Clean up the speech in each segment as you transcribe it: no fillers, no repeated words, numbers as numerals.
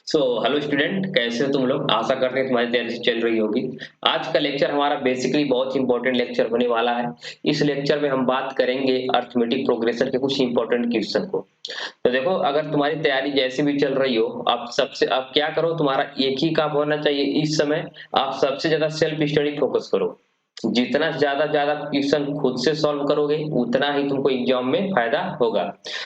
Hello student, कैसे हो तुम लोग। आशा करते हैं तुम्हारी तैयारी चल रही होगी। आज का लेक्चर हमारा बेसिकली बहुत इंपॉर्टेंट लेक्चर होने वाला है। इस लेक्चर में हम बात करेंगे अर्थमेटिक प्रोग्रेशन के कुछ इंपॉर्टेंट क्वेश्चन को। तो देखो, अगर तुम्हारी तैयारी जैसी भी चल रही हो, आप क्या करो, तुम्हारा एक ही काम होना चाहिए इस समय। आप सबसे ज्यादा सेल्फ स्टडी फोकस करो। जितना ज्यादा क्वेश्चन खुद से सॉल्व करोगे, उतना ही तुमको एग्जाम में फायदा होगा।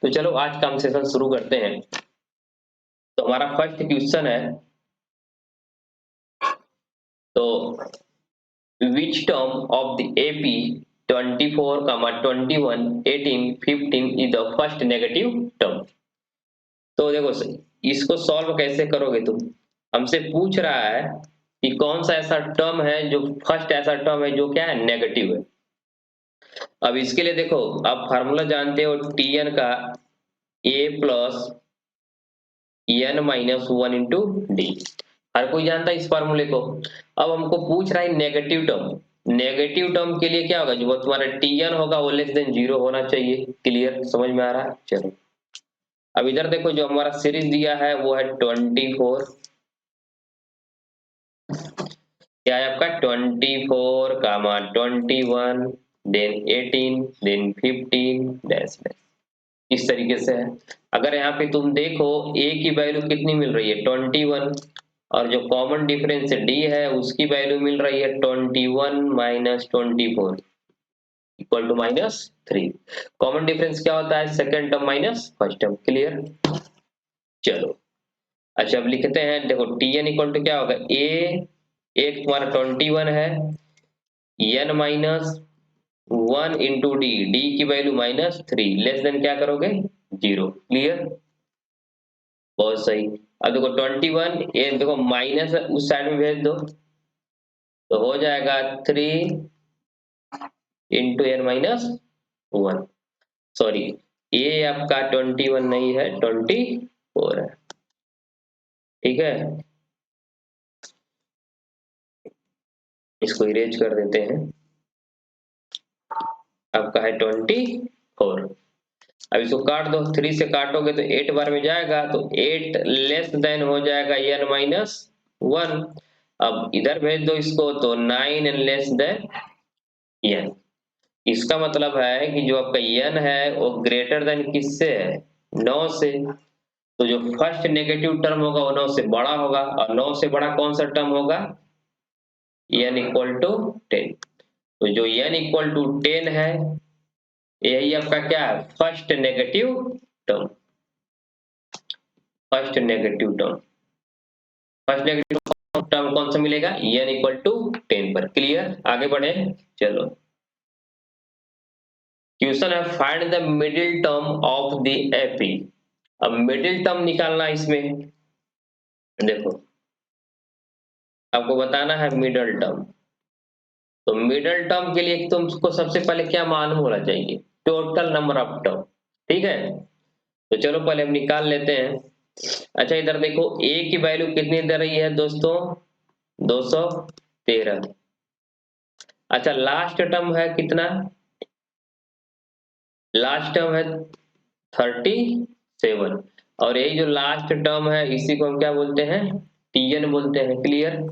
तो चलो आज का हम सेशन शुरू करते हैं। तो हमारा फर्स्ट क्वेश्चन है, तो which term of the AP 24, 21, 18, 15 is the first negative term? तो देखो, इसको सॉल्व कैसे करोगे तुम। हमसे पूछ रहा है कि कौन सा ऐसा टर्म है जो फर्स्ट ऐसा टर्म है जो क्या है, नेगेटिव है। अब इसके लिए देखो, आप फार्मूला जानते हो Tn का a plus n minus one into D. हर कोई जानता है इस फार्मूले को। अब हमको पूछ रहा है नेगेटिव टर्म। नेगेटिव टर्म के लिए क्या होगा, जो तुम्हारा Tn होगा वो लेस देन जीरो होना चाहिए। क्लियर, समझ में आ रहा है। चलो अब इधर देखो, जो हमारा सीरीज दिया है वो है 24। क्या है आपका 24 कामा 21 देन 18 देन 15 डैश डैश, इस तरीके से है। अगर यहाँ पे तुम देखो a की वैल्यू कितनी मिल रही है 21, और जो कॉमन डिफरेंस d है उसकी वैल्यू मिल रही है 21 minus 24 equal to -3। Common difference क्या होता है, second term minus first term. Clear. चलो अच्छा, अब लिखते हैं। देखो Tn इक्वल टू क्या होगा, a एक तुम्हारा 21 है, n minus one into D, D की वैल्यू -3, लेस देन क्या करोगे, जीरो। क्लियर, बहुत सही। अब देखो 21, ये देखो माइनस उस साइड में भेज दो तो हो जाएगा 3 into n minus one. Sorry, ये आपका 21 नहीं है, 24 है। ठीक है, इसको इरेज कर देते हैं। आपका है 24। अब इसको काट दो, 3 से काटोगे तो 8 बार में जाएगा, तो 8 लेस देन हो जाएगा n माइनस वन। अब इधर भेज दो इसको, तो 9 लेस देन n। इसका मतलब है कि जो आपका n है वो ग्रेटर देन किससे है, 9 से। तो जो फर्स्ट नेगेटिव टर्म होगा वो 9 से बड़ा होगा, और 9 से बड़ा कौन सा टर्म होगा, n इक्वल टू 10। तो जो n इक्वल टू 10 है, यही आपका क्या है, first negative term. First negative term, first negative term कौन सा मिलेगा, n इक्वल टू 10 पर। क्लियर, आगे बढ़े। चलो क्वेश्चन है, find the middle term of the AP. अब मिडिल टर्म निकालना इसमें। देखो, आपको बताना है मिडिल टर्म। तो मिडिल टर्म के लिए तुमको सबसे पहले क्या मालूम होना चाहिए, टोटल नंबर ऑफ टर्म। ठीक है, तो चलो पहले हम निकाल लेते हैं। अच्छा इधर देखो, a की वैल्यू कितनी दे रही है दोस्तों, 213। अच्छा लास्ट टर्म है कितना, लास्ट टर्म है 37। और यही जो लास्ट टर्म है इसी को हम क्या बोलते हैं, Tn बोलते हैं। क्लियर।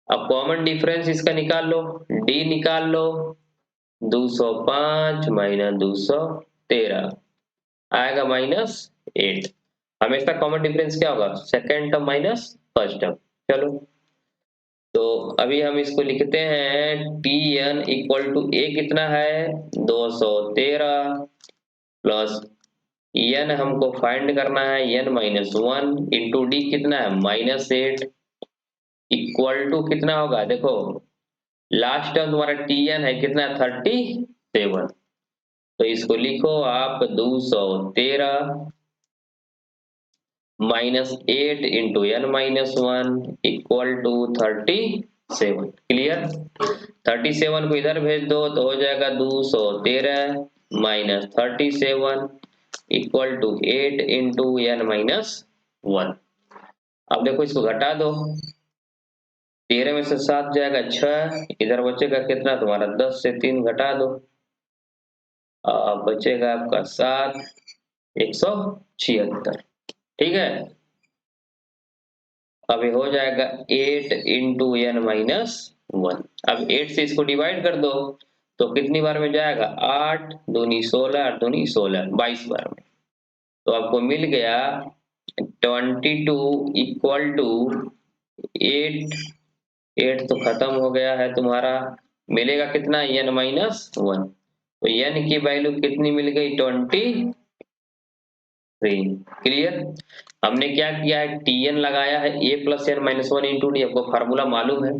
अब कॉमन डिफरेंस इसका निकाल लो, d निकाल लो, 205 माइनस 213 आएगा -8। हमेशा कॉमन डिफरेंस क्या होगा, second term minus first term. चलो तो अभी हम इसको लिखते हैं, Tn इक्वल टू a कितना है 213 प्लस n हमको फाइंड करना है n minus one into D कितना है -8 इक्वल टू कितना होगा, देखो लास्ट टर्म तुम्हारा Tn है कितना, 37। तो इसको लिखो आप 213 -8 into n minus one equal to 37। Clear. 37 को इधर भेज दो तो हो जाएगा 213 minus 37 equal to 8 into n minus one. अब देखो इसको घटा दो, 13 में से 7 जाएगा 6, इधर बचेगा कितना तुम्हारा, 10 से 3 घटा दो, बचेगा आपका 7, 176। ठीक है। अब ये हो जाएगा 8 इंटू एन माइनस 1। अब 8 से इसको डिवाइड कर दो तो कितनी बार में जाएगा, 8 दूनी 16, 8 दूनी 16, 22 बार में। तो आपको मिल गया 22 इक्वल टू 8। 8 तो खत्म हो गया है तुम्हारा, मिलेगा कितना, एन माइनस 1। तो एन की वैल्यू कितनी मिल गई, 23। क्लियर। हमने क्या किया है, टीएन लगाया है A plus N minus 1 into D, आपको फार्मूला मालूम है।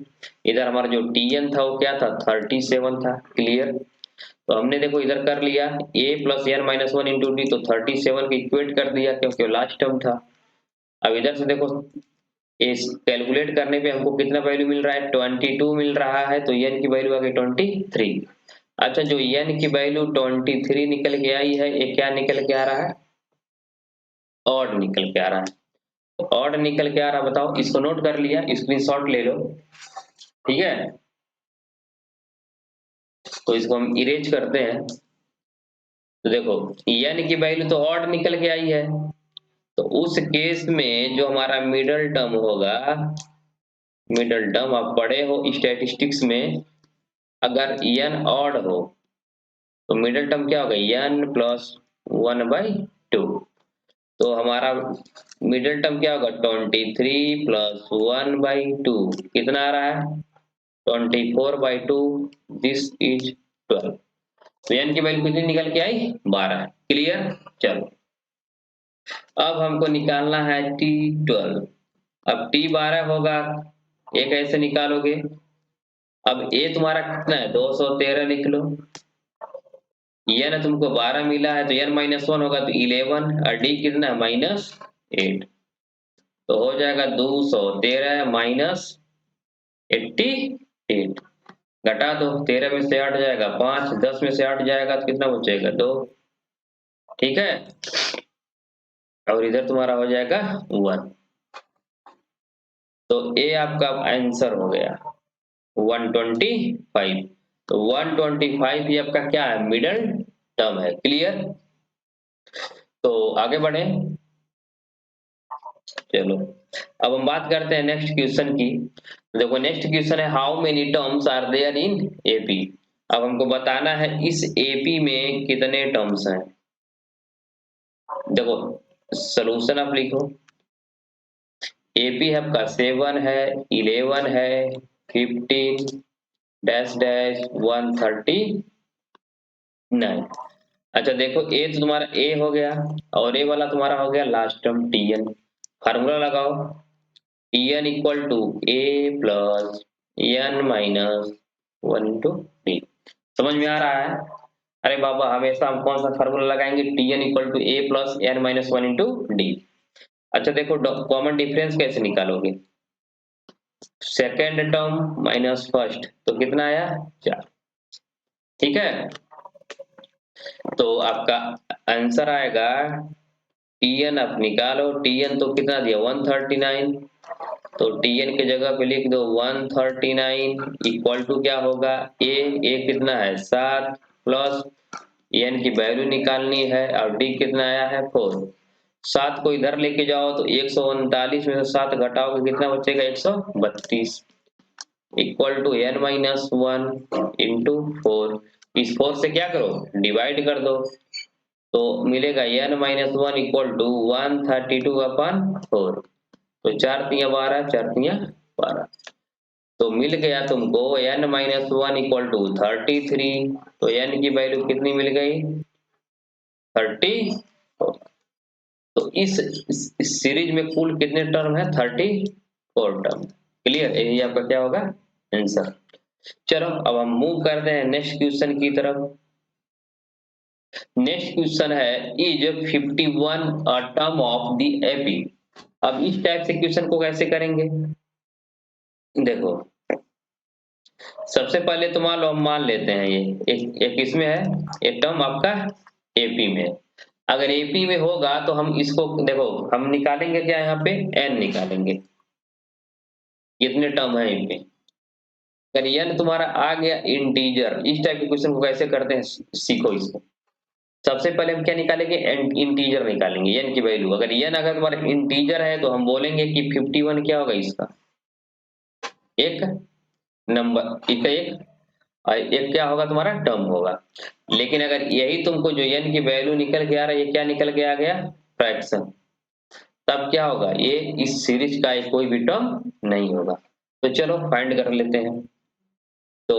इधर हमारा जो टीएन था वो क्या था, 37 था। क्लियर। तो हमने देखो इधर कर लिया A plus N minus 1 into D, तो 37 को इक्वेट कर दिया क्योंकि लास्ट टर्म था। अब इधर से देखो इस कैलकुलेट करने पे हमको कितना वैल्यू मिल रहा है, 22 मिल रहा है, तो एन की वैल्यू आ गई 23। अच्छा, जो एन की वैल्यू 23 निकल के आई है, ये क्या निकल के आ रहा है, ऑड निकल के आ रहा है। ऑड निकल के आ रहा, बताओ, इसको नोट कर लिया, स्क्रीनशॉट ले लो। ठीक है, तो इसको हम इरेज करते हैं। तो देखो एन की वैल्यू तो ऑड निकल के आई है, तो उस केस में जो हमारा मिडल टर्म होगा, मिडल टर्म आप पढ़े हो स्टैटिस्टिक्स में, अगर एन ऑड हो तो मिडल टर्म क्या होगा, एन प्लस 1/2। तो हमारा मिडल टर्म क्या होगा, 23 प्लस 1/2 कितना आ रहा है, 24/2। This is 12। तो एन की वैल्यू कितनी निकल के आई, 12। क्लियर। चलो अब हमको निकालना है T12। अब T12 होगा, ये कैसे निकालोगे, अब ए तुम्हारा कितना है, 213 लिख लो। एन तुमको 12 मिला है, तो एन माइनस 1 होगा तो 11, और डी कितना है, -8। तो हो जाएगा 213 माइनस 88। घटा दो, 13 में से 8 जाएगा 5, 10 में से 8 जाएगा तो कितना बचेगा, 2। ठीक है, और इधर तुम्हारा हो जाएगा 1। तो ए आपका आंसर हो गया 125। तो 125 ही आपका क्या है, मिडल टर्म है। क्लियर। तो आगे बढ़े, चलो अब हम बात करते हैं नेक्स्ट क्वेश्चन की। देखो नेक्स्ट क्वेश्चन है, how many terms are there in AP. अब हमको बताना है इस एपी में कितने टर्म्स हैं। देखो सोल्यूशन आप लिखो, एपी आपका 7 है, 11 है, 15 डैश डैश 139। अच्छा देखो ए तो तुम्हारा ए हो गया, और ए वाला तुम्हारा हो गया लास्ट टर्म टीएन। फार्मूला लगाओ, tn equal to a plus N minus 1 into d. समझ में आ रहा है। अरे बाबा हमेशा हम कौन सा फार्मूला लगाएंगे, tn equal to a plus N minus 1 into d. अच्छा देखो कॉमन डिफरेंस कैसे निकालोगे, सेकेंड टर्म माइनस फर्स्ट, तो कितना आया, 4। ठीक है, तो आपका आंसर आएगा, टीएन आप निकालो, टीएन तो कितना दिया, 139। तो टीएन के जगह पे लिख दो 139 इक्वल टू क्या होगा, ए कितना है 7, प्लस एन की वैल्यू निकालनी है, और डी कितना आया है 4। 7 को इधर लेके जाओ तो 139 में से 7 घटाओगे कितना बचेगा, 132 equal to n minus 1 into 4। इस 4 से क्या करो, डिवाइड कर दो, तो मिलेगा एन माइनस 1 इक्वल टू 132/4। तो 4 तिया 12, 4 तिया 12। तो मिल गया तुमको एन माइनस 1 इक्वल टू 33। तो एन की वैल्यू कितनी मिल गई, 30। तो इस सीरीज में कुल कितने टर्म है, 34 टर्म। क्लियर, यही आपका क्या होगा आंसर। चलो अब हम मूव करते हैं नेक्स्ट क्वेश्चन की तरफ। नेक्स्ट क्वेश्चन है, is 51 a term of the AP. अब इस टाइप से क्वेश्चन को कैसे करेंगे, देखो सबसे पहले तो मान लो, हम मान लेते हैं ये एक इसमें है, एक टर्म आपका एपी में। अगर एपी में होगा तो हम इसको देखो, हम निकालेंगे क्या, यहाँ पे एन निकालेंगे, कितने टर्म है इनके। अगर एन तुम्हारा आ गया इंटीजर, इस टाइप के क्वेश्चन को कैसे करते हैं सीखो इसको। सबसे पहले हम क्या निकालेंगे, इंटीजर निकालेंगे, n की वैल्यू। अगर n अगर तुम्हारा इंटीजर है तो हम बोलेंगे कि 51 क्या होगा, इसका एक नंबर, इसका एक, और एक क्या होगा तुम्हारा टर्म होगा। लेकिन अगर यही तुमको जो n की वैल्यू निकल के आ रहा है, ये क्या निकल के आ गया, फ्रैक्शन, तब क्या होगा, ये इस सीरीज का एक कोई भी टर्म नहीं होगा। तो चलो फाइंड कर लेते हैं। तो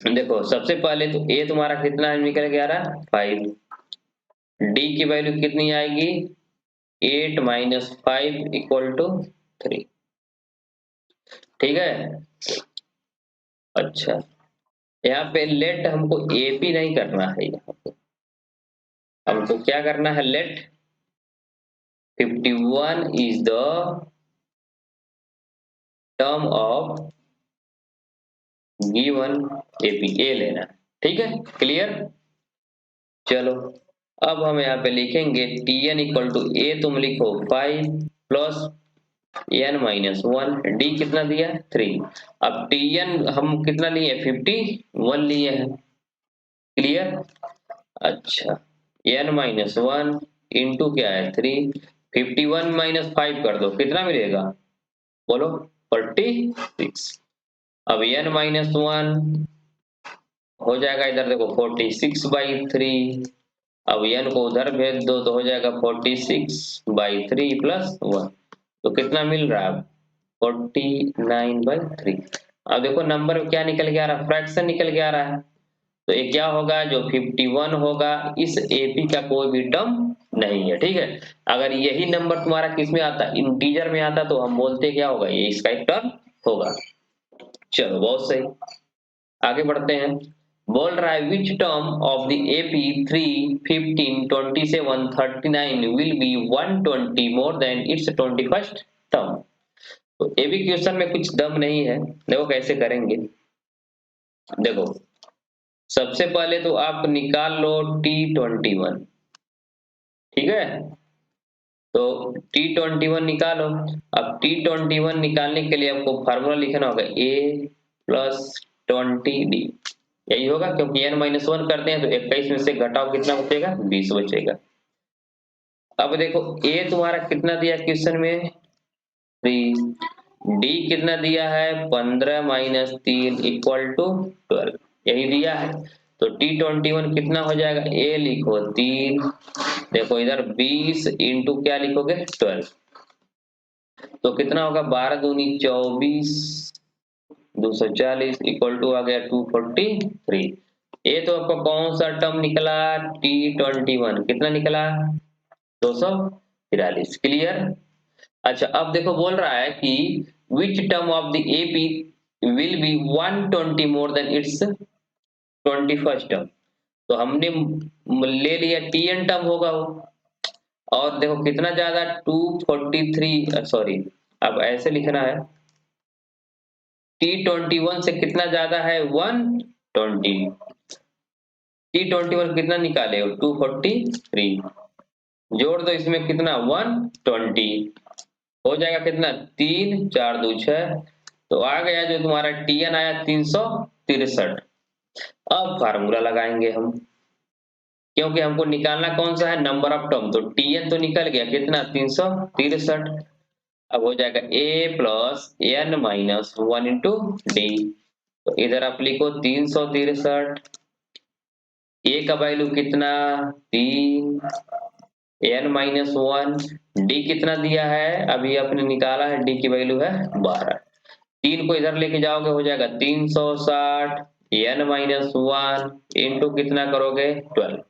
देखो सबसे पहले तो a तुम्हारा कितना निकल के आ रहा है, 5, d की वैल्यू कितनी आएगी, 8 माइनस 5 इक्वल टू 3। ठीक है, अच्छा यहाँ पे लेट हमको AP नहीं करना है, यहाँ पे हमको क्या करना है, let 51 is the term of given AP, a लेना है। ठीक है, क्लियर। चलो अब हम यहाँ पे लिखेंगे Tn इक्वल टू ए, तुम लिखो 5 प्लस n माइनस 1, डी कितना दिया, 3। अब Tn हम कितना लिए, 51 लिए हैं, क्लियर। अच्छा, n माइनस 1 इंटू क्या है, 3, 51 माइनस 5 कर दो, कितना मिलेगा, बोलो, 46। अब n माइनस 1 हो जाएगा, इधर देखो 46/3। अब n को उधर भेज दो तो हो जाएगा 46/3 प्लस 1, तो कितना मिल रहा है, 49/3। अब देखो नंबर क्या निकल के आ रहा है, फ्रैक्शन निकल के आ रहा है। तो ये क्या होगा, जो 51 होगा, इस AP का कोई भी टर्म नहीं है। ठीक है, अगर यही नंबर तुम्हारा किस में आता, इंटीजर में आता, तो हम बोलते क्या होगा, ये इसका एक टर्म होगा। चलो बहुत सही, आगे बढ़ते हैं। बोल रहा है which term of the AP 3, 15, 27, 39 will be 120 more than it's 21st term. तो ये भी क्वेश्चन में कुछ दम नहीं है, देखो कैसे करेंगे। देखो सबसे पहले तो आप निकाल लो T21, ठीक है, तो T21 निकालो। अब T21 निकालने के लिए आपको फार्मूला लिखना होगा A प्लस 20D, यही होगा, क्योंकि n माइनस 1 करते हैं तो 21 में से घटाओ कितना बचेगा, 20 बचेगा। अब देखो A तुम्हारा कितना दिया क्वेश्चन में, 3, D कितना दिया है, 15 माइनस 3 इक्वल टू 12, यही दिया है। तो T21 कितना हो जाएगा, A लिखो 3, देखो इधर 20 इंटू क्या लिखोगे, 12, तो कितना होगा, 12 दूनी 24, 240 इक्वल टू आ गया 243। ये तो आपका कौन सा टर्म निकला, T21 कितना निकला, 243, क्लियर। अच्छा अब देखो बोल रहा है कि which term of the AP will be 120 more than it's 21st term. तो हमने ले लिया Tn टर्म होगा वो, और देखो कितना ज्यादा, 243, सॉरी अब ऐसे लिखना है, T21 से कितना ज्यादा है, 120, T21 कितना निकाले हो, 243, जोड़ दो इसमें कितना, 120, हो जाएगा कितना, 3 4 2 6, तो आ गया जो तुम्हारा Tn आया 363। अब फार्मूला लगाएंगे हम, क्योंकि हमको निकालना कौन सा है, नंबर ऑफ टर्म, तो Tn तो निकल गया कितना, 363। अब हो जाएगा A plus n minus 1 into D, तो इधर आप लिखो 363, A का वैल्यू कितना, 3, n माइनस 1, डी कितना दिया है, अभी आपने निकाला है, डी की वैल्यू है 12, 3 को इधर लेके जाओगे हो जाएगा 360, n माइनस 1 इंटू कितना करोगे, 12,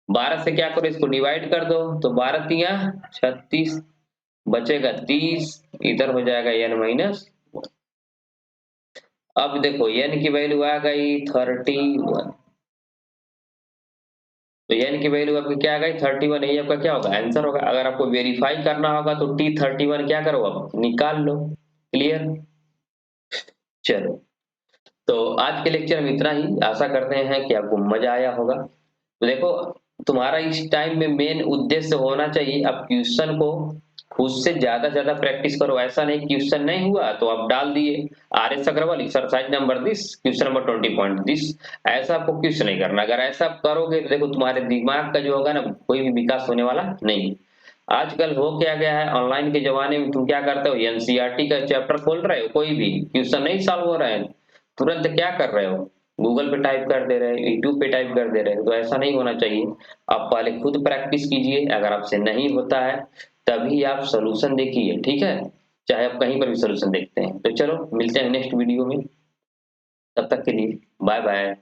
12 से क्या करो, इसको डिवाइड कर दो, तो 12 तिया 36, बचेगा 30, इधर हो जाएगा n माइनस। अब देखो n की वैल्यू आ गई 31, तो n की वैल्यू आपकी क्या आ गई, 31, यही आपका क्या होगा, आंसर होगा। अगर आपको वेरीफाई करना होगा तो T31 क्या करो, अब निकाल लो, क्लियर। चलो तो आज के लेक्चर में इतना ही, आशा करते हैं कि आपको मजा आया होगा। तो देखो तुम्हारा इस टाइम में मेन उद्देश्य होना चाहिए, आप क्वेश्चन को उससे ज्यादा प्रैक्टिस करो। ऐसा नहीं क्वेश्चन नहीं हुआ तो आप डाल दिए RS Agarwal exercise number this question number 20 this. ऐसा आपको क्वेश्चन नहीं करना। अगर ऐसा आप करोगे तो देखो तुम्हारे दिमाग का जो होगा ना कोई भी विकास होने वाला नहीं। आजकल हो क्या गया है, ऑनलाइन के जमाने में तुम क्या करते हो, एनसीईआरटी का चैप्टर खोल रहे हो, कोई भी क्वेश्चन नहीं सॉल्व हो रहा है, तुरंत क्या कर रहे हो, गूगल पे टाइप कर दे रहे हो, यूट्यूब पे टाइप कर दे रहे हो। तो ऐसा नहीं होना चाहिए। आप पहले खुद प्रैक्टिस कीजिए, अगर आपसे नहीं होता है तभी आप सोल्यूशन देखिए, ठीक है। चाहे आप कहीं पर भी सोल्यूशन देखते हैं। तो चलो मिलते हैं नेक्स्ट वीडियो में, तब तक के लिए बाय बाय।